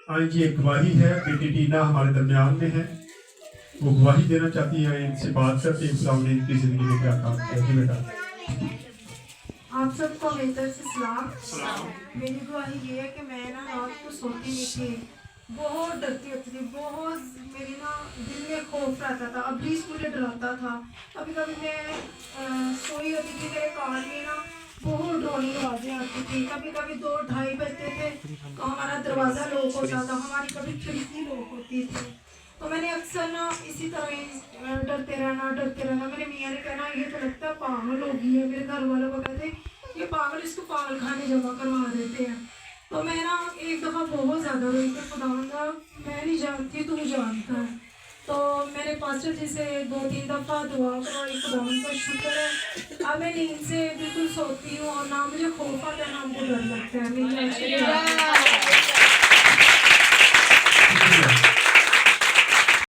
आज की एक गवाही है, बेटी टीना हमारे दरमियान में है, वो गवाही देना चाहती है। इनसे बात करते हैं खुदा ने इनकी जिंदगी में क्या काम किया। जी बेटा। आप सबको मेरी तरफ से सलाम। मेरी गवाही ये है कि मैं ना रात को सोती नहीं थी, बहुत डरती होती थी, बहुत मेरी ना दिल में खौफ रहता था, अब्लीस मुझे डराता था। कभी कभी मैं सोई होती थी, मेरे कान में ना बहुत डरोनी आवाज़ें आती थी। कभी कभी 2-2:30 बजते थे तो हमारा दरवाज़ा लॉक होता था, हमारी कभी खिड़की लॉक होती थी। तो मैंने अक्सर ना इसी तरह ही डरते रहना। मेरे मियाँ ने कहना ये तो लगता है पागल हो गई है। मेरे घर वालों को कहते ये पागल, इसको पागल खाने जमा करवा देते हैं। तो मैं ना एक दफ़ा बहुत ज़्यादा रोई तो खुदावंदा मैं नहीं जानती, तू जानता है। तो मैंने पास्टर जी से 2-3 दफ़ा दुआ करवाई, खुदावंद का शुक्र है अब मैं नींद से बिल्कुल सोती हूँ और ना मुझे खौफ आता है ना मुझे डर लगता है।